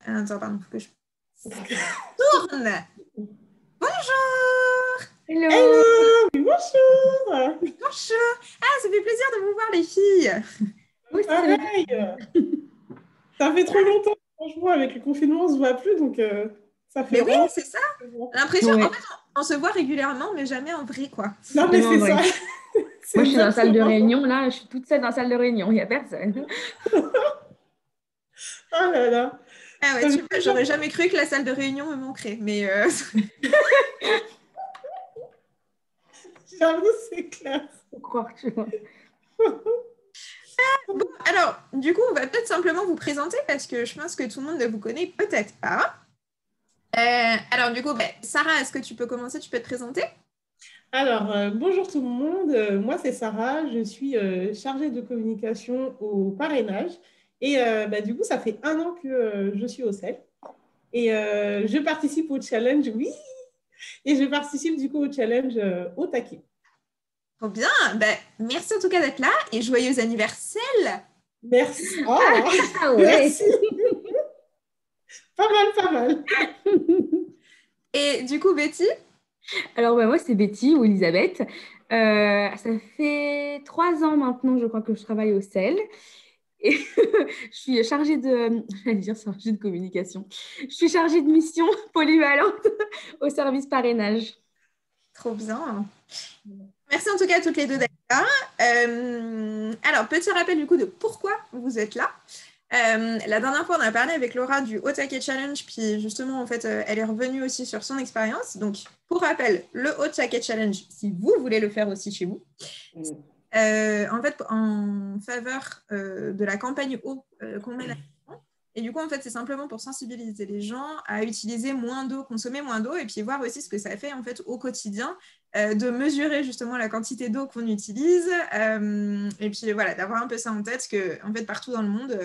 Attends, pardon, faut que je tourne. Bonjour. Hello, Hello, bonjour. Bonjour. Ah, ça fait plaisir de vous voir, les filles. moi aussi, ça me fait Pareil, plaisir. ça fait trop longtemps. Franchement, avec le confinement, on se voit plus, donc ça fait Mais oui, vraiment c'est ça. plaisir. L'impression, en Ouais, fait, on se voit régulièrement, mais jamais en vrai, quoi. Non, mais jamais en c'est ça. vrai. C'est Moi, je suis dans la salle de exactement ça. réunion, là, je suis toute seule dans la salle de réunion, il n'y a personne. Oh là là. Ah ouais, Ça fait tu vois, plaisir. j'aurais jamais cru que la salle de réunion me manquerait. Mais J'avoue, c'est clair. Faut croire, tu vois. bon, alors, du coup, on va peut-être simplement vous présenter parce que je pense que tout le monde ne vous connaît peut-être pas. Alors, du coup, ben, Sarah, est-ce que tu peux commencer? Tu peux te présenter? Alors, bonjour tout le monde. Moi, c'est Sarah. Je suis chargée de communication au parrainage. Et bah, du coup, ça fait 1 an que je suis au CEL. Et je participe au challenge, oui. Et je participe du coup au challenge au taquet. Trop bien. Ben, merci en tout cas d'être là et joyeux anniversaire. Merci. Oh, Ah ouais. merci. Pas mal, pas mal. Et du coup, Betty? Alors, bah, moi, c'est Betty ou Elisabeth. Ça fait 3 ans maintenant, je crois, que je travaille au CEL. Et je suis chargée de, j'allais dire chargée de communication. Je suis chargée de mission polyvalente au service parrainage. Trop bien. Merci en tout cas à toutes les deux d'être là. Alors, petit rappel du coup de pourquoi vous êtes là. La dernière fois, on a parlé avec Laura du Otake Challenge, puis justement, en fait, elle est revenue aussi sur son expérience. Donc, pour rappel, le Otake Challenge, si vous voulez le faire aussi chez vous, en fait, en faveur de la campagne eau qu'on mène actuellement. Et du coup, en fait, c'est simplement pour sensibiliser les gens à utiliser moins d'eau, consommer moins d'eau, et puis voir aussi ce que ça fait en fait au quotidien, de mesurer justement la quantité d'eau qu'on utilise, et puis voilà, d'avoir un peu ça en tête que en fait partout dans le monde,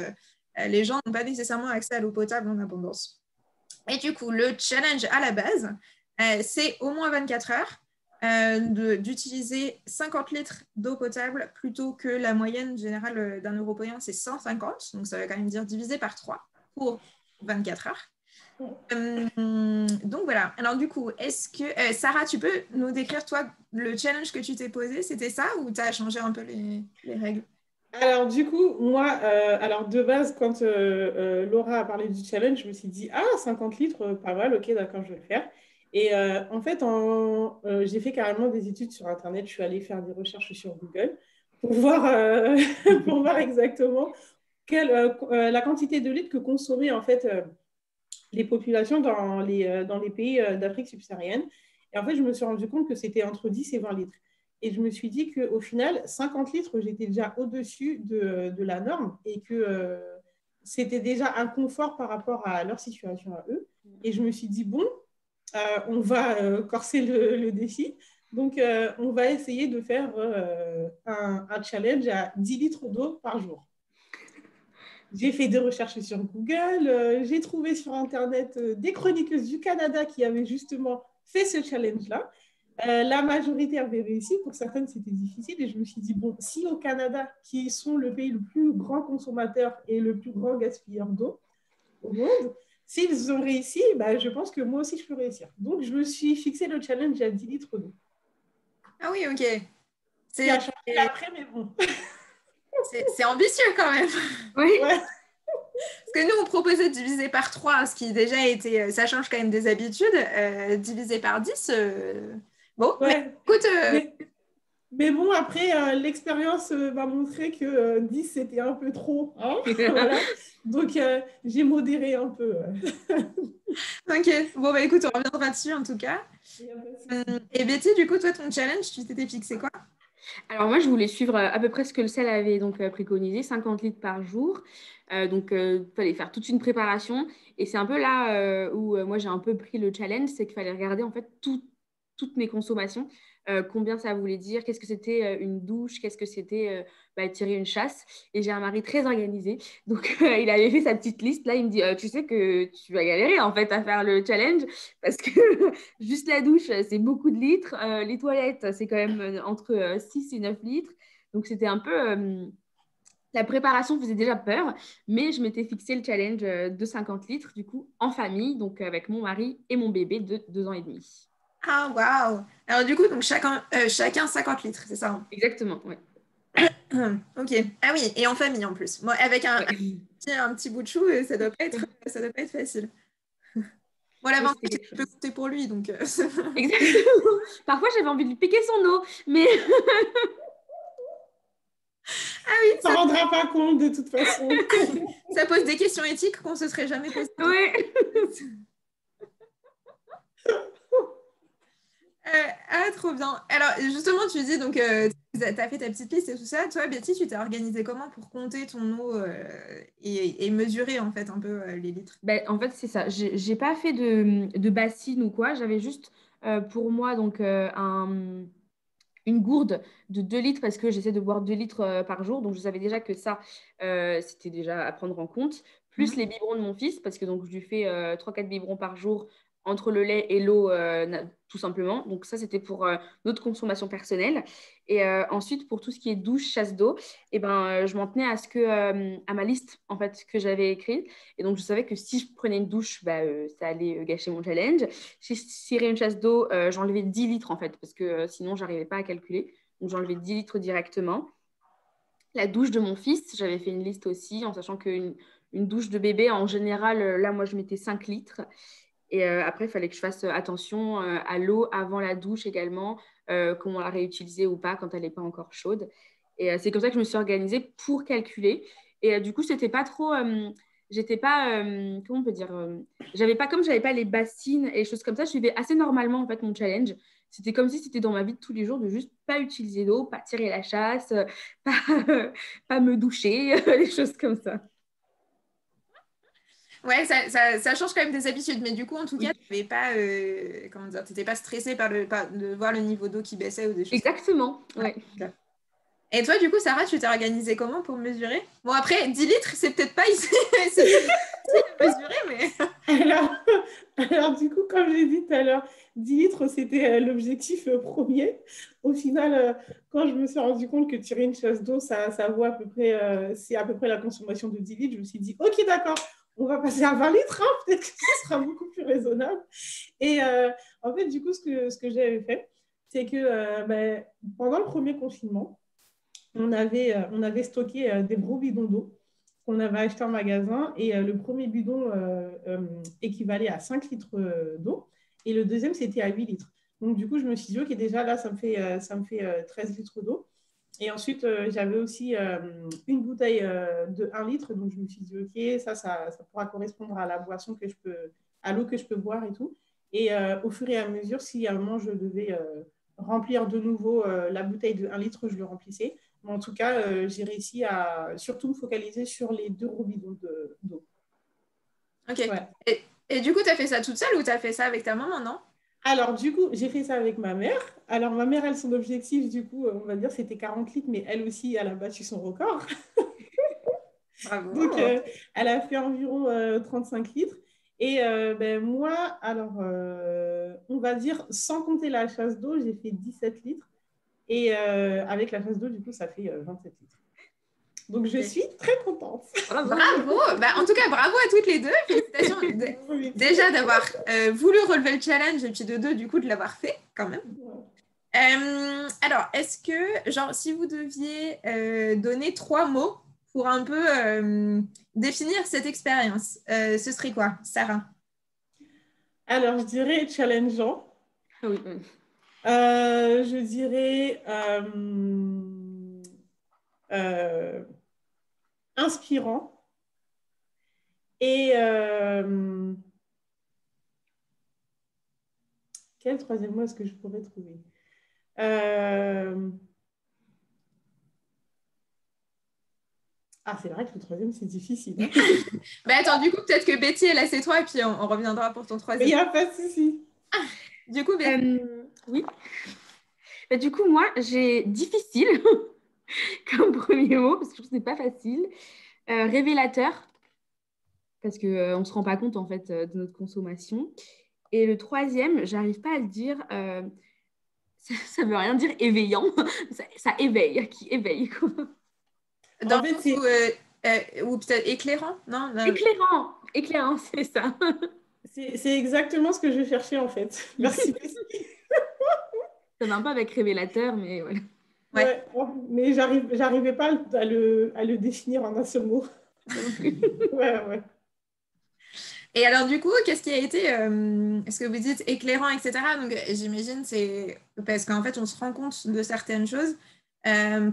les gens n'ont pas nécessairement accès à l'eau potable en abondance. Et du coup, le challenge à la base, c'est au moins 24 heures d'utiliser 50 litres d'eau potable plutôt que la moyenne générale d'un Européen, c'est 150. Donc, ça veut quand même dire divisé par 3 pour 24 heures. Donc voilà. Alors du coup, est-ce que Sarah, tu peux nous décrire toi le challenge que tu t'es posé? C'était ça ou tu as changé un peu les règles? Alors, du coup, moi, alors de base, quand Laura a parlé du challenge, je me suis dit, ah, 50 litres, pas mal, ok, d'accord, je vais le faire. Et en fait, j'ai fait carrément des études sur Internet. Je suis allée faire des recherches sur Google pour voir, pour voir exactement la quantité de litres que consommaient en fait les populations dans les pays d'Afrique subsaharienne. Et en fait, je me suis rendu compte que c'était entre 10 et 20 litres. Et je me suis dit qu'au final, 50 litres, j'étais déjà au-dessus de la norme et que c'était déjà un confort par rapport à leur situation à eux. Et je me suis dit, bon, on va corser le défi. Donc, on va essayer de faire un challenge à 10 litres d'eau par jour. J'ai fait des recherches sur Google, j'ai trouvé sur Internet des chroniqueuses du Canada qui avaient justement fait ce challenge-là. La majorité avait réussi, pour certaines c'était difficile, et je me suis dit, bon, si au Canada, qui sont le pays le plus grand consommateur et le plus grand gaspilleur d'eau au monde, s'ils ont réussi, bah, je pense que moi aussi je peux réussir. Donc je me suis fixé le challenge à 10 litres d'eau, Ah oui, ok. qui C'est a changé après, mais bon. c'est ambitieux quand même. Oui. Ouais, Parce que nous, on proposait de diviser par 3, ce qui déjà était, ça change quand même des habitudes. Diviser par 10, bon, mais ouais. écoute, Mais bon, après, l'expérience m'a montré que 10, c'était un peu trop, hein. Voilà. Donc, j'ai modéré un peu. ok, bon, bah écoute, on reviendra dessus en tout cas. Il n'y a pas de souci. Et Betty, du coup, toi, ton challenge, tu t'étais fixé quoi? Alors moi, je voulais suivre à peu près ce que le sel avait donc préconisé, 50 litres par jour. Donc, il fallait faire toute une préparation. Et c'est un peu là où moi, j'ai un peu pris le challenge, c'est qu'il fallait regarder en fait toutes mes consommations, combien ça voulait dire, qu'est-ce que c'était une douche, qu'est-ce que c'était tirer une chasse. Et j'ai un mari très organisé. Donc, il avait fait sa petite liste. Là, il me dit, tu sais que tu vas galérer en fait à faire le challenge parce que juste la douche, c'est beaucoup de litres. Les toilettes, c'est quand même entre 6 et 9 litres. Donc, c'était un peu La préparation faisait déjà peur, mais je m'étais fixé le challenge de 50 litres, du coup, en famille, donc avec mon mari et mon bébé de 2 ans et demi. Ah, waouh! Alors, du coup, donc chacun 50 litres, c'est ça, hein? Exactement, ouais. Ok. Ah oui, et en famille en plus. Moi, avec Ouais. un petit bout de chou, ça doit pas être facile. Bon, Oui, l'avantage, c'était c'est quelque que tu peux chose. compter pour lui, donc. Exactement. Parfois, j'avais envie de lui piquer son eau, mais Ah oui, Ça ne rendra pas compte de toute façon. ça pose des questions éthiques qu'on se serait jamais posées. ouais. Trop bien. Alors, justement, tu dis, donc, tu as fait ta petite liste et tout ça. Toi, Betty, tu t'es organisée comment pour compter ton eau et mesurer, en fait, un peu les litres? Ben, en fait, c'est ça. J'ai pas fait de bassine ou quoi. J'avais juste pour moi donc une gourde de 2 litres parce que j'essaie de boire 2 litres par jour. Donc, je savais déjà que ça, c'était déjà à prendre en compte. Plus Mhm. les biberons de mon fils parce que donc, je lui fais 3-4 biberons par jour entre le lait et l'eau, tout simplement. Donc, ça, c'était pour notre consommation personnelle. Et ensuite, pour tout ce qui est douche, chasse d'eau, eh ben, je m'en tenais à ma liste en fait, que j'avais écrite. Et donc, je savais que si je prenais une douche, bah, ça allait gâcher mon challenge. Si je tirais une chasse d'eau, j'enlevais 10 litres en fait, parce que sinon, j'arrivais pas à calculer. Donc, j'enlevais 10 litres directement. La douche de mon fils, j'avais fait une liste aussi, en sachant qu'une douche de bébé, en général, là, moi, je mettais 5 litres. Et après, il fallait que je fasse attention à l'eau avant la douche également, comment la réutiliser ou pas quand elle n'est pas encore chaude. Et c'est comme ça que je me suis organisée pour calculer. Et du coup, c'était pas trop. J'étais pas. Comment on peut dire j'avais pas, comme j'avais pas les bassines et les choses comme ça, je suivais assez normalement en fait mon challenge. C'était comme si c'était dans ma vie de tous les jours de juste pas utiliser d'eau, pas tirer la chasse, pas, pas me doucher, des choses comme ça. Ouais, ça change quand même des habitudes. Mais du coup, en tout cas, Oui, tu n'avais pas, comment dire, t'étais pas stressée de voir le niveau d'eau qui baissait ou des choses comme exactement. Ouais. ça. Ok. Et toi, du coup, Sarah, tu t'es organisée comment pour mesurer? Bon, après, 10 litres, c'est peut-être pas ici, c'est peut-être pas ici de mesurer, mais. Alors, alors, du coup, comme j'ai dit tout à l'heure, 10 litres, c'était l'objectif premier. Au final, quand je me suis rendu compte que tirer une chasse d'eau, ça vaut à peu près, c'est à peu près la consommation de 10 litres, je me suis dit, OK, d'accord, on va passer à 20 litres, hein, peut-être que ce sera beaucoup plus raisonnable. Et en fait, du coup, ce que j'avais fait, c'est que ben, pendant le premier confinement, on avait stocké des gros bidons d'eau qu'on avait acheté en magasin et le premier bidon équivalait à 5 litres d'eau et le deuxième, c'était à 8 litres. Donc, du coup, je me suis dit, OK, déjà là, ça me fait 13 litres d'eau. Et ensuite, j'avais aussi une bouteille de 1 litre. Donc, je me suis dit, OK, ça pourra correspondre à la boisson que je peux, à l'eau que je peux boire et tout. Et au fur et à mesure, si à un moment je devais remplir de nouveau la bouteille de 1 litre, je le remplissais. Mais en tout cas, j'ai réussi à surtout me focaliser sur les 2 gros bidons d'eau. Ok. Ouais. Et du coup, tu as fait ça toute seule ou tu as fait ça avec ta maman, non? Alors, du coup, j'ai fait ça avec ma mère. Alors, ma mère, elle, son objectif, du coup, on va dire, c'était 40 litres, mais elle aussi, elle a battu son record. Donc, Bravo. elle a fait environ 35 litres. Et ben, moi, alors, on va dire, sans compter la chasse d'eau, j'ai fait 17 litres. Et avec la chasse d'eau, du coup, ça fait 27 litres. Donc, je Ok. suis très contente. Bravo. Bravo. Bah, en tout cas, bravo à toutes les deux. Félicitations Oui. déjà d'avoir voulu relever le challenge et puis de deux, du coup, de l'avoir fait quand même. Alors, est-ce que, genre, si vous deviez donner 3 mots pour un peu définir cette expérience, ce serait quoi, Sarah? Alors, je dirais challengeant. Ah oui, Je dirais euh, inspirant. Et quel troisième mot est-ce que je pourrais trouver? Euh, Ah, c'est vrai que le troisième, c'est difficile, hein. Bah attends, du coup, peut-être que Betty, elle a ses trois et puis on reviendra pour ton Mais il troisième. n'y a pas de souci. Du coup, Betty, oui. Bah, du coup, moi, j'ai difficile comme premier mot, parce que je trouve que c'est pas facile. Révélateur, parce qu'on ne se rend pas compte en fait de notre consommation. Et le troisième, j'arrive pas à le dire, ça veut rien dire éveillant, ça éveille, qui éveille, quoi. Dans En le fait, sens où peut-être éclairant, non? Éclairant, c'est ça. c'est exactement ce que je cherchais, en fait. Merci. Ça va un peu avec révélateur, mais voilà. Ouais. Ouais, mais j'arrivais pas à le définir en un seul mot. Ça non plus. Ouais, ouais. Et alors, du coup, qu'est-ce qui a été, est-ce que vous dites éclairant, etc. Donc, j'imagine, c'est parce qu'en fait, on se rend compte de certaines choses.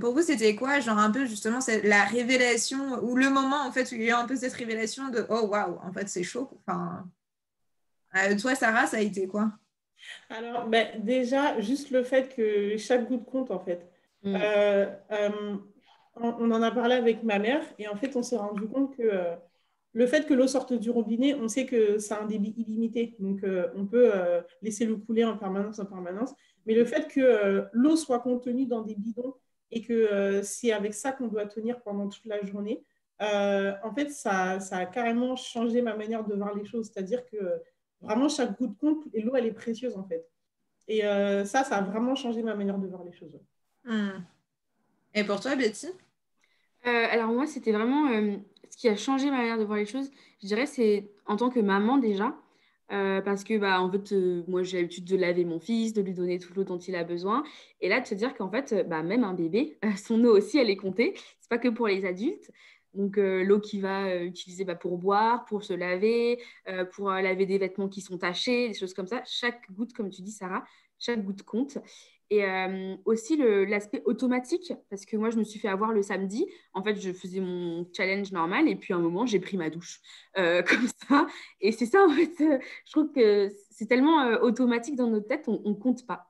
Pour vous, c'était quoi, genre un peu justement, c'est la révélation ou le moment en fait où il y a eu un peu cette révélation de oh waouh, en fait, c'est chaud. Enfin, toi, Sarah, ça a été quoi? Alors, ben, déjà, juste le fait que chaque goutte compte, en fait. Mm. On en a parlé avec ma mère et en fait, on s'est rendu compte que le fait que l'eau sorte du robinet, on sait que ça a un débit illimité. Donc, on peut laisser le couler en permanence, en permanence. Mais le fait que l'eau soit contenue dans des bidons et que c'est avec ça qu'on doit tenir pendant toute la journée, en fait, ça a carrément changé ma manière de voir les choses. C'est-à-dire que vraiment, chaque goutte compte et l'eau, elle est précieuse, en fait. Et ça a vraiment changé ma manière de voir les choses. Hmm. Et pour toi, Betty? Alors moi, c'était vraiment ce qui a changé ma manière de voir les choses. Je dirais c'est en tant que maman déjà, parce que bah en fait moi j'ai l'habitude de laver mon fils, de lui donner toute l'eau dont il a besoin, et là de te dire qu'en fait bah même un bébé, son eau aussi elle est comptée. C'est pas que pour les adultes. Donc l'eau qu'il va utiliser bah, pour boire, pour se laver, pour laver des vêtements qui sont tachés, des choses comme ça. Chaque goutte, comme tu dis Sarah, chaque goutte compte. Et aussi l'aspect automatique, parce que moi, je me suis fait avoir le samedi. En fait, je faisais mon challenge normal et puis à un moment, j'ai pris ma douche comme ça. Et c'est ça, en fait, je trouve que c'est tellement automatique dans notre tête, on ne compte pas.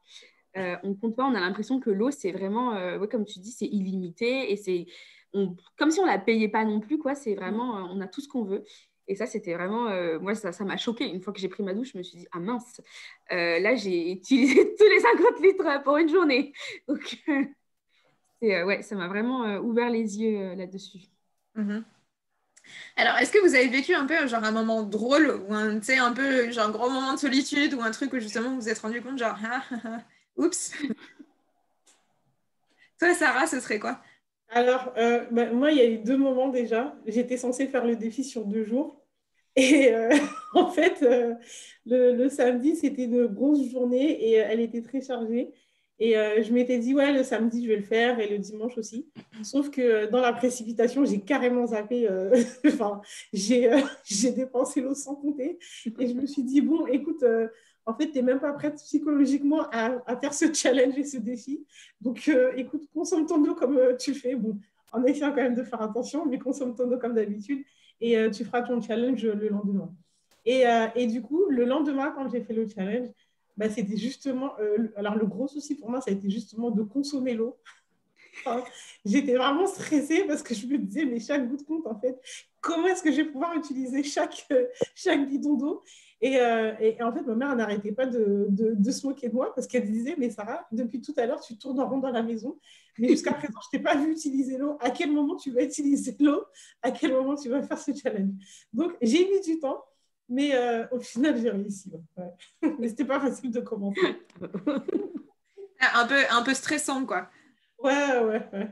On compte pas, on a l'impression que l'eau, c'est vraiment, ouais, comme tu dis, c'est illimité et comme si on la payait pas non plus, quoi. C'est vraiment, on a tout ce qu'on veut. Et ça, c'était vraiment, moi, ça m'a choqué. Une fois que j'ai pris ma douche, je me suis dit, ah mince, là, j'ai utilisé tous les 50 litres pour une journée. Donc, ouais, ça m'a vraiment ouvert les yeux là-dessus. Mhm. Alors, est-ce que vous avez vécu un peu genre un moment drôle ou un, tu sais, un peu genre un grand moment de solitude ou un truc où justement vous vous êtes rendu compte genre oups. Toi, Sarah, ce serait quoi? Alors, bah, moi, il y a eu deux moments déjà. J'étais censée faire le défi sur 2 jours. Et en fait, le samedi, c'était une grosse journée et elle était très chargée. Et je m'étais dit, ouais, le samedi, je vais le faire et le dimanche aussi. Sauf que dans la précipitation, j'ai carrément zappé. Enfin, j'ai dépensé l'eau sans compter. Et je me suis dit, bon, écoute, en fait, tu n'es même pas prête psychologiquement à faire ce challenge et ce défi. Donc, écoute, consomme ton eau comme tu le fais. Bon, en essayant quand même de faire attention, mais consomme ton eau comme d'habitude et tu feras ton challenge le lendemain. Et du coup, le lendemain, quand j'ai fait le challenge, bah, c'était justement, alors le gros souci pour moi, ça a été justement de consommer l'eau. Enfin, j'étais vraiment stressée parce que je me disais, mais chaque goutte compte en fait. Comment est-ce que je vais pouvoir utiliser chaque bidon d'eau et en fait, ma mère n'arrêtait pas de se moquer de moi parce qu'elle disait, mais Sarah, depuis tout à l'heure, tu tournes en rond dans la maison, mais jusqu'à présent, je ne t'ai pas vu utiliser l'eau. À quel moment tu vas utiliser l'eau? À quel moment tu vas faire ce challenge? Donc, j'ai mis du temps, mais au final, j'ai réussi. Ouais. Mais ce n'était pas facile de commencer. Un peu stressant, quoi. Ouais, ouais, ouais.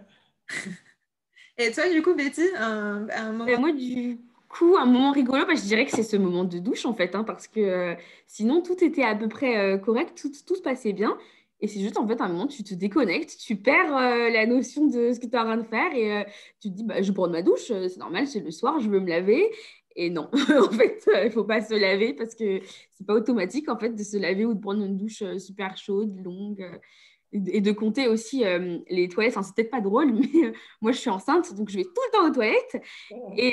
Et toi, du coup, Betty, un moment. Moi, du coup, un moment rigolo, bah, je dirais que c'est ce moment de douche, en fait, hein, parce que sinon, tout était à peu près correct, tout se passait bien. Et c'est juste, en fait, un moment, tu te déconnectes, tu perds la notion de ce que tu es en train de faire et tu te dis, bah, je vais prendre ma douche, c'est normal, c'est le soir, je veux me laver. Et non, en fait, il ne faut pas se laver parce que c'est pas automatique, en fait, de se laver ou de prendre une douche super chaude, longue. Et de compter aussi les toilettes. Enfin, c'est peut-être pas drôle, mais moi, je suis enceinte, donc je vais tout le temps aux toilettes. Et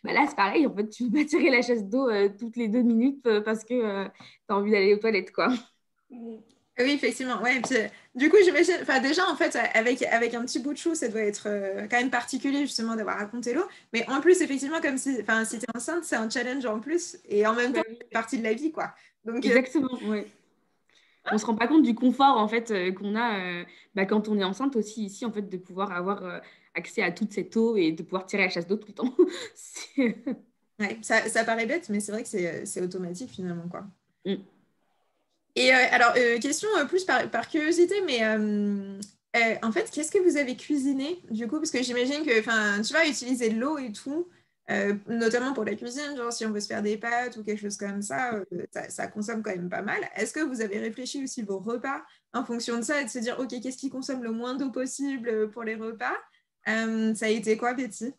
bah là, c'est pareil. En fait, tu peux pas tirer la chasse d'eau toutes les 2 minutes parce que tu as envie d'aller aux toilettes, quoi. Oui, effectivement. Ouais, et puis, du coup, j'imagine, enfin, déjà, en fait, avec un petit bout de chou, ça doit être quand même particulier, justement, d'avoir raconté l'eau. Mais en plus, effectivement, comme si, enfin, si tu es enceinte, c'est un challenge en plus. Et en même temps, Bah oui. c'est partie de la vie, quoi. Donc, Exactement, ouais. On se rend pas compte du confort en fait qu'on a bah, quand on est enceinte aussi ici en fait de pouvoir avoir accès à toute cette eau et de pouvoir tirer la chasse d'eau tout le temps. C'est- ouais, ça paraît bête, mais c'est vrai que c'est automatique, finalement, quoi. Mm. Et alors, question plus par curiosité, mais En fait, qu'est-ce que vous avez cuisiné du coup? Parce que j'imagine que, enfin, tu vas utiliser de l'eau et tout, notamment pour la cuisine, genre si on veut se faire des pâtes ou quelque chose comme ça, ça consomme quand même pas mal. Est-ce que vous avez réfléchi aussi vos repas en fonction de ça et de se dire, OK, qu'est-ce qui consomme le moins d'eau possible pour les repas? Ça a été quoi, Betty?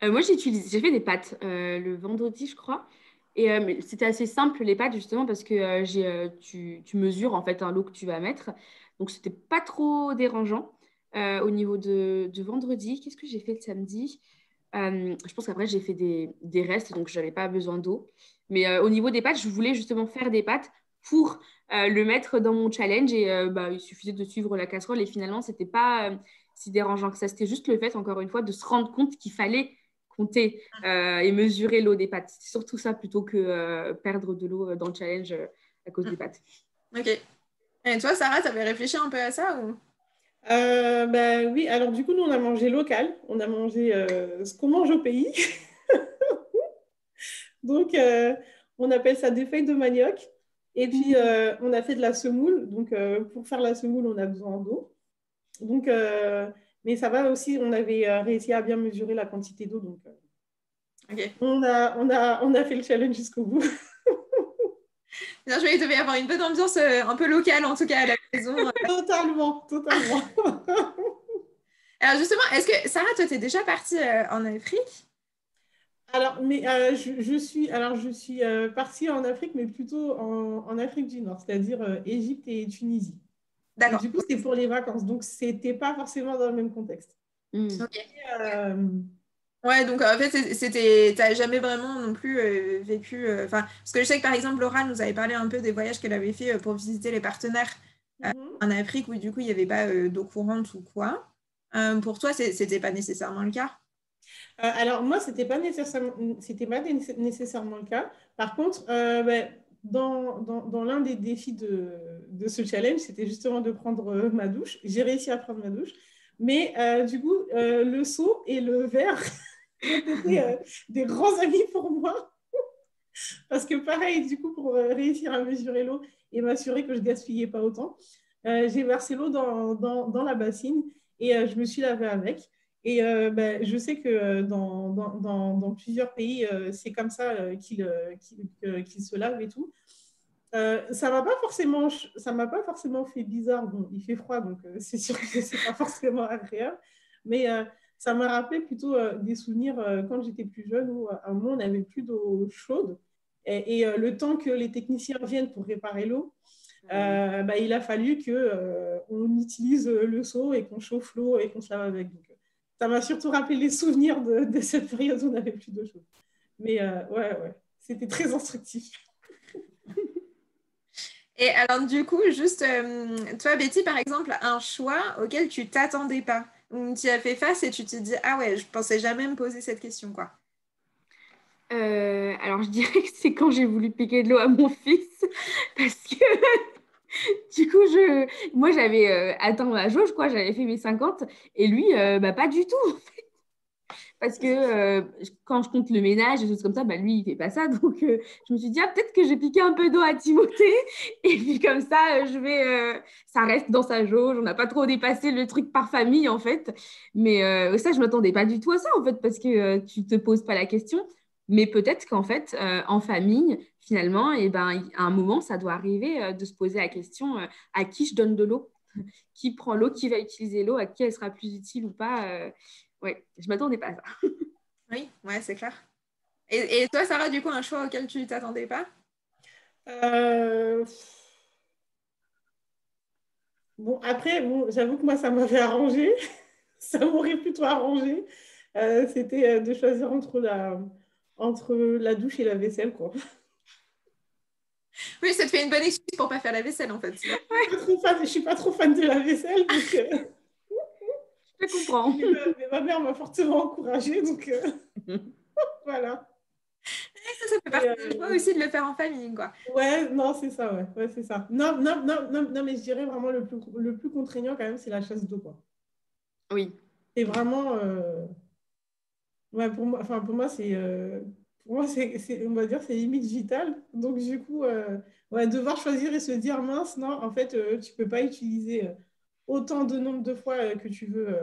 Moi, j'ai fait des pâtes le vendredi, je crois. Mais c'était assez simple, les pâtes, justement, parce que tu mesures en fait un lot que tu vas mettre. Donc, c'était pas trop dérangeant. Au niveau de vendredi, qu'est-ce que j'ai fait le samedi? Je pense qu'après, j'ai fait des restes, donc je n'avais pas besoin d'eau. Mais au niveau des pâtes, je voulais justement faire des pâtes pour le mettre dans mon challenge. Et il suffisait de suivre la casserole. Et finalement, c'était pas si dérangeant que ça. C'était juste le fait, encore une fois, de se rendre compte qu'il fallait compter et mesurer l'eau des pâtes. C'est surtout ça plutôt que perdre de l'eau dans le challenge à cause des pâtes. OK. Et toi, Sarah, tu avais réfléchi un peu à ça ou... Oui, alors du coup, nous, on a mangé local. On a mangé ce qu'on mange au pays. Donc, on appelle ça des feuilles de manioc. Et puis, on a fait de la semoule. Donc, pour faire la semoule, on a besoin d'eau. Donc, mais ça va aussi, on avait réussi à bien mesurer la quantité d'eau. Donc, OK. on a fait le challenge jusqu'au bout. Bien joué, il devait y avoir une bonne ambiance un peu locale, en tout cas à la maison. Totalement, totalement. Alors justement, est-ce que, Sarah, toi, tu es déjà partie en Afrique? Alors, mais je suis partie en Afrique, mais plutôt en Afrique du Nord, c'est-à-dire Égypte et Tunisie. Et D'accord. du coup, c'était pour les vacances, donc c'était pas forcément dans le même contexte. Mm. Ok. Euh, Ouais, donc en fait, c'était, t'as jamais vraiment non plus vécu. Enfin, parce que je sais que par exemple, Laura nous avait parlé un peu des voyages qu'elle avait fait pour visiter les partenaires mhm. en Afrique où du coup il n'y avait pas d'eau courante ou quoi. Pour toi, c'était pas nécessairement le cas. Alors, moi, c'était pas nécessairement le cas. Par contre, dans l'un des défis de ce challenge, c'était justement de prendre ma douche. J'ai réussi à prendre ma douche. Mais du coup, le seau et le verre ont été des grands amis pour moi. Parce que pareil, du coup, pour réussir à mesurer l'eau et m'assurer que je gaspillais pas autant, j'ai versé l'eau dans la bassine et je me suis lavée avec. Et je sais que dans plusieurs pays, c'est comme ça qu'ils se lavent et tout. Ça m'a pas forcément fait bizarre. Bon, il fait froid, donc c'est sûr que c'est pas forcément agréable. Mais ça m'a rappelé plutôt des souvenirs quand j'étais plus jeune où à un moment on n'avait plus d'eau chaude. Et le temps que les techniciens viennent pour réparer l'eau, il a fallu qu'on utilise le seau et qu'on chauffe l'eau et qu'on se lave avec. Donc, ça m'a surtout rappelé les souvenirs de cette période où on n'avait plus d'eau chaude. Mais ouais, c'était très instructif. Et alors du coup, juste toi, Betty, par exemple, un choix auquel tu t'attendais pas, où tu as fait face et tu t'es dit, ah ouais, je pensais jamais me poser cette question, quoi. Alors, je dirais que c'est quand j'ai voulu piquer de l'eau à mon fils, parce que du coup, moi, j'avais atteint ma jauge, quoi, j'avais fait mes 50, et lui, pas du tout. Parce que quand je compte le ménage, des choses comme ça, lui, il fait pas ça. Donc, je me suis dit, ah, peut-être que j'ai piqué un peu d'eau à Timothée. Et puis, comme ça, ça reste dans sa jauge. On n'a pas trop dépassé le truc par famille, en fait. Mais ça, je ne m'attendais pas du tout à ça, en fait, parce que tu ne te poses pas la question. Mais peut-être qu'en fait, en famille, finalement, à un moment, ça doit arriver de se poser la question à qui je donne de l'eau? Qui prend l'eau? Qui va utiliser l'eau? À qui elle sera plus utile ou pas? Ouais, je m'attendais pas à ça. Oui, ouais, c'est clair. Et toi, Sarah, du coup, un choix auquel tu t'attendais pas? Euh, Bon, après, bon, j'avoue que moi, ça m'avait arrangé. Ça m'aurait plutôt arrangé. C'était de choisir entre la douche et la vaisselle, quoi. Oui, ça te fait une bonne excuse pour pas faire la vaisselle, en fait. Je suis pas trop fan de la vaisselle, donc, Je te comprends. mais ma mère m'a fortement encouragée, donc voilà. Ça fait Et, partie du choix aussi de le faire en famille, quoi. ouais, non, c'est ça, ouais. Ouais, c'est ça. Non, non, non, non, non, mais je dirais vraiment le plus contraignant quand même, c'est la chasse d'eau, quoi. Oui. C'est vraiment, ouais, pour moi, on va dire, c'est limite vital. Donc, du coup, ouais, devoir choisir et se dire, mince, non, en fait, tu peux pas utiliser. autant de nombre de fois que tu veux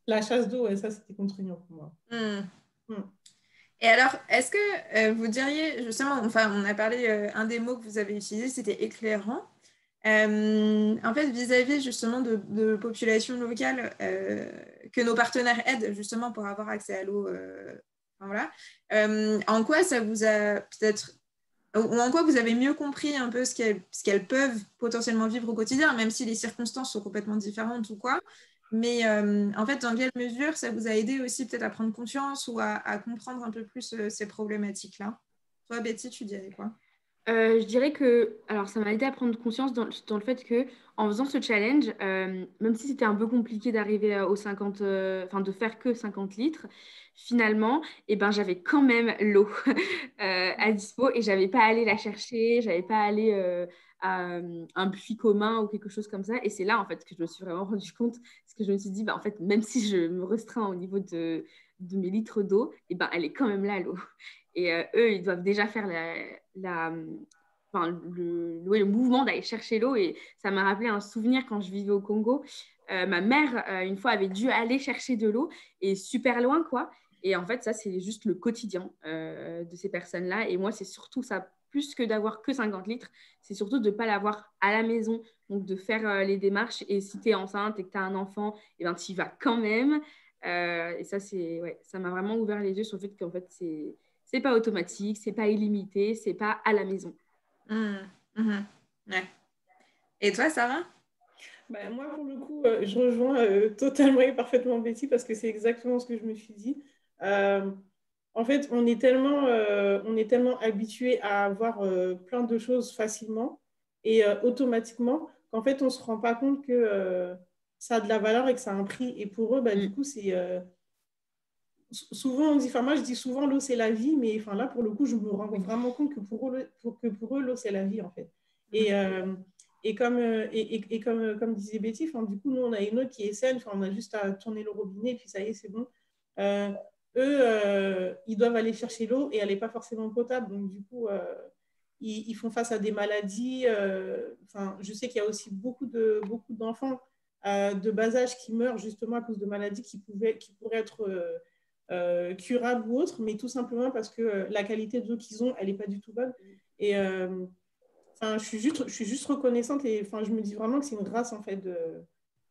la chasse d'eau. Et ça, c'était contraignant pour moi. Mm. Et alors, est-ce que vous diriez, justement, enfin, on a parlé, un des mots que vous avez utilisé, c'était éclairant. En fait, vis-à-vis justement de populations locales que nos partenaires aident justement pour avoir accès à l'eau, enfin, voilà. En quoi ça vous a peut-être, ou en quoi vous avez mieux compris un peu ce qu'elles peuvent potentiellement vivre au quotidien, même si les circonstances sont complètement différentes ou quoi. Mais en fait, dans quelle mesure ça vous a aidé aussi peut-être à prendre conscience ou à comprendre un peu plus ces problématiques-là? Toi, Betty, tu dirais quoi? Je dirais que, alors ça m'a aidé à prendre conscience dans le fait que en faisant ce challenge, même si c'était un peu compliqué d'arriver aux 50, enfin de faire que 50 litres, finalement, eh ben, j'avais quand même l'eau à dispo et j'avais pas à aller la chercher, j'avais pas à aller à un puits commun ou quelque chose comme ça. Et c'est là en fait que je me suis vraiment rendu compte, parce que je me suis dit, bah, en fait, même si je me restreins au niveau de mes litres d'eau, eh ben, elle est quand même là l'eau. Et eux, ils doivent déjà faire enfin, le mouvement d'aller chercher l'eau. Et ça m'a rappelé un souvenir quand je vivais au Congo. Ma mère, une fois, avait dû aller chercher de l'eau et super loin, quoi. Et en fait, ça, c'est juste le quotidien de ces personnes-là. Et moi, c'est surtout ça, plus que d'avoir que 50 litres, c'est surtout de ne pas l'avoir à la maison. Donc, de faire les démarches. Et si tu es enceinte et que tu as un enfant, et ben, tu y vas quand même. Et ça, ouais, ça m'a vraiment ouvert les yeux sur le fait qu'en fait, c'est pas automatique, c'est pas illimité, c'est pas à la maison. Ouais. Et toi, Sarah? Bah, moi, pour le coup, je rejoins totalement et parfaitement Betty parce que c'est exactement ce que je me suis dit. Euh, En fait, on est tellement habitué à avoir plein de choses facilement et automatiquement qu'en fait, on ne se rend pas compte que ça a de la valeur et que ça a un prix. Et pour eux, bah, du Mm. coup, c'est souvent on dit, enfin moi je dis souvent l'eau c'est la vie, mais enfin là pour le coup je me rends vraiment compte que pour eux l'eau c'est la vie en fait. Et, comme disait Betty, du coup nous on a une eau qui est saine, on a juste à tourner le robinet et puis ça y est c'est bon. Euh, Eux ils doivent aller chercher l'eau et elle n'est pas forcément potable, donc du coup ils font face à des maladies. Je sais qu'il y a aussi beaucoup d'enfants de bas âge qui meurent justement à cause de maladies qui pourraient être curable ou autre, mais tout simplement parce que la qualité d'eau qu'ils ont, elle n'est pas du tout bonne. Et je suis juste reconnaissante et je me dis vraiment que c'est une grâce en fait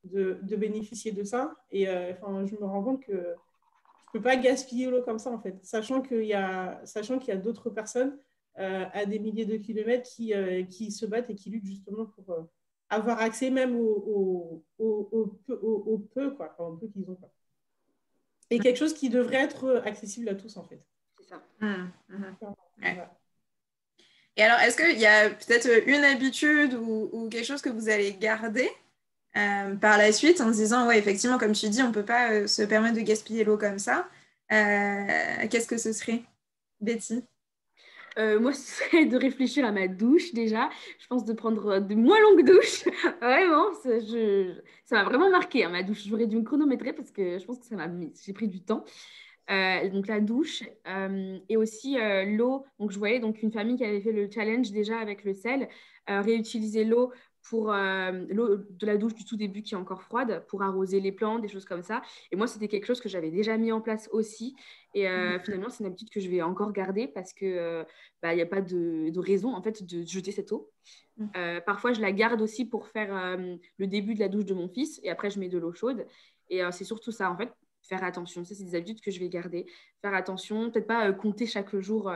de bénéficier de ça. Et je me rends compte que je ne peux pas gaspiller l'eau comme ça en fait, sachant qu'il y a d'autres personnes à des milliers de kilomètres qui se battent et qui luttent justement pour avoir accès même au peu, quoi, au peu qu'ils ont. Quoi. Et quelque chose qui devrait être accessible à tous, en fait. C'est ça. Ouais. Et alors, est-ce qu'il y a peut-être une habitude ou quelque chose que vous allez garder par la suite en se disant, ouais, effectivement, comme tu dis, on ne peut pas se permettre de gaspiller l'eau comme ça. Qu'est-ce que ce serait, Betty? Moi, ce serait de réfléchir à ma douche déjà. Je pense de prendre de moins longues douches. Vraiment, ça m'a vraiment marqué, hein, ma douche. J'aurais dû me chronométrer parce que je pense que j'ai pris du temps. Donc la douche et aussi l'eau. Donc je voyais donc une famille qui avait fait le challenge déjà avec le sel, réutiliser l'eau pour l'eau de la douche du tout début qui est encore froide pour arroser les plantes, des choses comme ça. Et moi, c'était quelque chose que j'avais déjà mis en place aussi. Et finalement, c'est une habitude que je vais encore garder parce que il n'y a pas de raison en fait de jeter cette eau. Parfois, je la garde aussi pour faire le début de la douche de mon fils et après, je mets de l'eau chaude. Et c'est surtout ça, en fait, faire attention. Ça, c'est des habitudes que je vais garder. Faire attention, peut-être pas compter chaque jour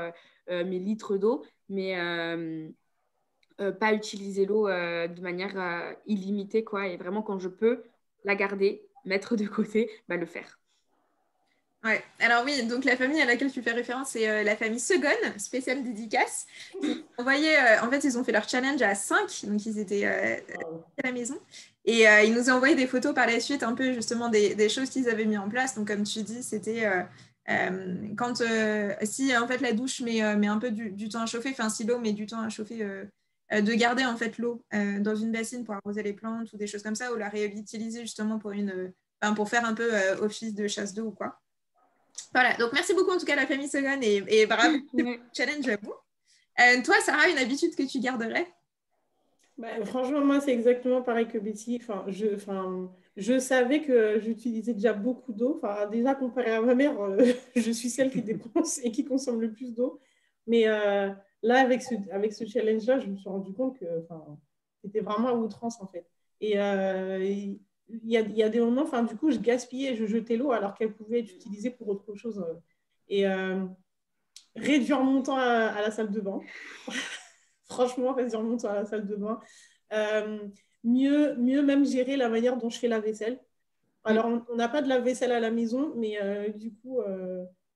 mes litres d'eau, mais pas utiliser l'eau de manière illimitée, quoi. Et vraiment, quand je peux la garder, mettre de côté, le faire. Ouais. Alors oui, donc la famille à laquelle tu fais référence, c'est la famille Segon, spéciale dédicace. En fait, ils ont fait leur challenge à 5, donc ils étaient à la maison. Et ils nous ont envoyé des photos par la suite, un peu justement des choses qu'ils avaient mis en place. Donc comme tu dis, c'était quand si en fait la douche met un peu du temps à chauffer, enfin si l'eau met du temps à chauffer, de garder en fait l'eau dans une bassine pour arroser les plantes ou des choses comme ça, ou la réutiliser justement pour faire un peu office de chasse d'eau ou quoi. Voilà, donc merci beaucoup en tout cas à la famille Segon et bravo pour le challenge à vous. Toi, Sarah, une habitude que tu garderais? Bah, franchement, moi, c'est exactement pareil que Betty. Je savais que j'utilisais déjà beaucoup d'eau. Enfin, déjà, comparé à ma mère, je suis celle qui dépense et qui consomme le plus d'eau. Mais là, avec ce challenge-là, je me suis rendu compte que c'était vraiment à outrance, en fait. Et il y a des moments, du coup, je gaspillais, je jetais l'eau alors qu'elle pouvait être utilisée pour autre chose. Et réduire mon temps à la salle de bain. Franchement, réduire mon temps à la salle de bain. Euh, mieux même gérer la manière dont je fais la vaisselle. Alors, on n'a pas de lave-vaisselle à la maison, mais du coup,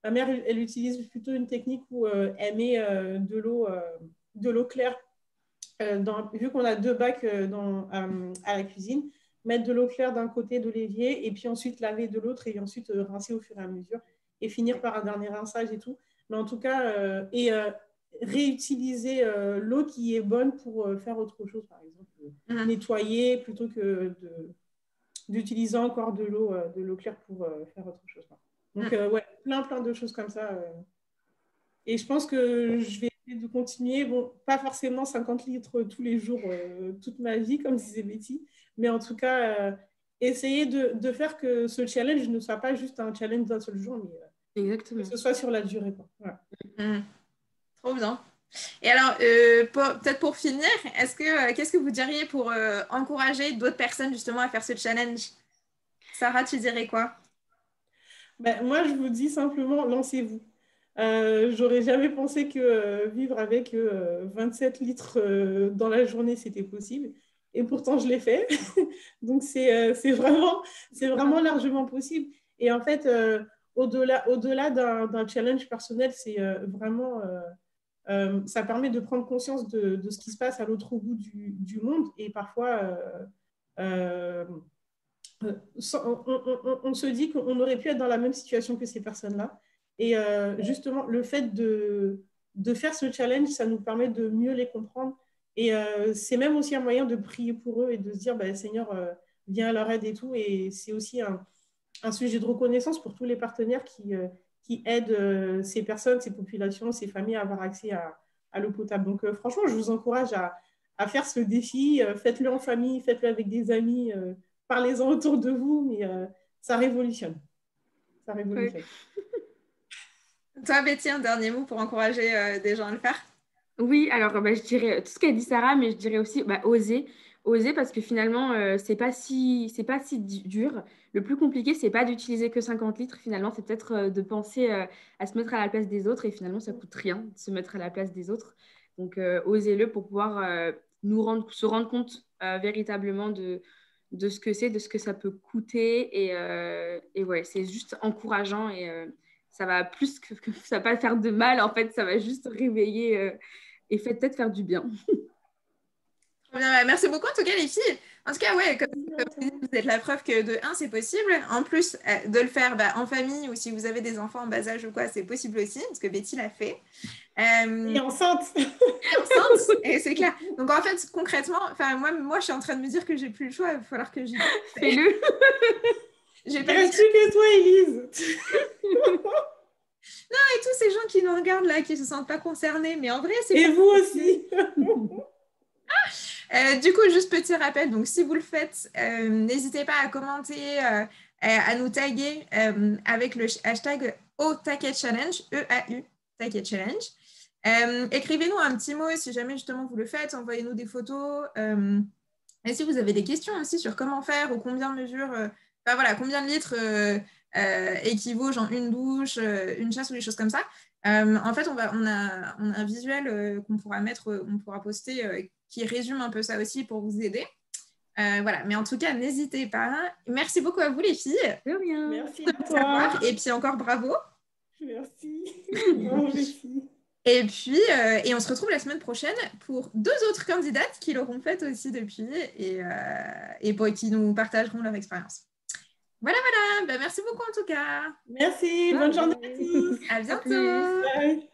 ma mère, elle utilise plutôt une technique où elle met de l'eau claire. Vu qu'on a 2 bacs à la cuisine, mettre de l'eau claire d'un côté de l'évier et puis ensuite laver de l'autre et ensuite rincer au fur et à mesure et finir par un dernier rinçage et tout. Mais en tout cas, réutiliser l'eau qui est bonne pour faire autre chose, par exemple, nettoyer plutôt que d'utiliser encore de l'eau claire pour faire autre chose. Donc, ouais, plein de choses comme ça. Et je pense que je vais essayer de continuer. Bon, pas forcément 50 litres tous les jours, toute ma vie, comme disait Betty, mais en tout cas, essayer de faire que ce challenge ne soit pas juste un challenge d'un seul jour, mais que ce soit sur la durée, quoi. Voilà. Trop bien. Et alors, peut-être pour finir, qu'est-ce que vous diriez pour encourager d'autres personnes justement à faire ce challenge? Sarah, tu dirais quoi? Ben, moi, je vous dis simplement, lancez-vous. J'aurais jamais pensé que vivre avec 27 litres dans la journée, c'était possible. Et pourtant, je l'ai fait. Donc, c'est vraiment largement possible. Et en fait, au-delà d'un challenge personnel, c'est vraiment ça permet de prendre conscience de ce qui se passe à l'autre bout du monde. Et parfois, euh, on se dit qu'on aurait pu être dans la même situation que ces personnes-là. Et justement, le fait de faire ce challenge, ça nous permet de mieux les comprendre. Et c'est même aussi un moyen de prier pour eux et de se dire, bah, Seigneur, viens à leur aide et tout. Et c'est aussi un sujet de reconnaissance pour tous les partenaires qui aident ces personnes, ces populations, ces familles à avoir accès à l'eau potable. Donc, franchement, je vous encourage à faire ce défi. Faites-le en famille, faites-le avec des amis. Parlez-en autour de vous, mais ça révolutionne. Ça révolutionne. Toi, Betty, un dernier mot pour encourager des gens à le faire? Oui, alors je dirais tout ce qu'a dit Sarah, mais je dirais aussi oser. Oser parce que finalement, c'est pas si dur. Le plus compliqué, c'est pas d'utiliser que 50 litres. Finalement, c'est peut-être de penser à se mettre à la place des autres. Et finalement, ça coûte rien de se mettre à la place des autres. Donc, osez-le pour pouvoir se rendre compte véritablement de ce que c'est, de ce que ça peut coûter. Et ouais, c'est juste encourageant et ça va plus que ça va pas faire de mal. En fait, ça va juste réveiller et peut-être faire du bien. Trop bien, bah, merci beaucoup en tout cas les filles. En tout cas, ouais, comme vous êtes la preuve que de un, c'est possible. En plus, de le faire en famille ou si vous avez des enfants en bas âge ou quoi, c'est possible aussi, parce que Betty l'a fait. Et enceinte. Et enceinte, et c'est clair. Donc en fait, concrètement, moi, je suis en train de me dire que j'ai plus le choix, il va falloir que j'y Fais-le. J'ai pas reste plus que toi, Élise. Non, et tous ces gens qui nous regardent là, qui se sentent pas concernés, mais en vrai, c'est... Et vous aussi. Du coup, juste petit rappel, donc si vous le faites, n'hésitez pas à commenter, à nous taguer avec le hashtag #OTaquetChallenge, EAU, Taquet Challenge. Écrivez-nous un petit mot si jamais justement vous le faites, envoyez-nous des photos. Et si vous avez des questions aussi sur comment faire ou combien de mesures, combien de litres équivaut genre une douche, une chasse ou des choses comme ça. En fait, on a un visuel qu'on pourra mettre, on pourra poster qui résume un peu ça aussi pour vous aider. Voilà, mais en tout cas, n'hésitez pas. Merci beaucoup à vous les filles. De rien. Merci à toi. Et puis encore bravo. Merci. Merci. Et puis, on se retrouve la semaine prochaine pour 2 autres candidates qui l'auront fait aussi depuis et qui nous partageront leur expérience. Voilà. Merci beaucoup en tout cas. Merci. Bonne journée à tous. À bientôt. Bye.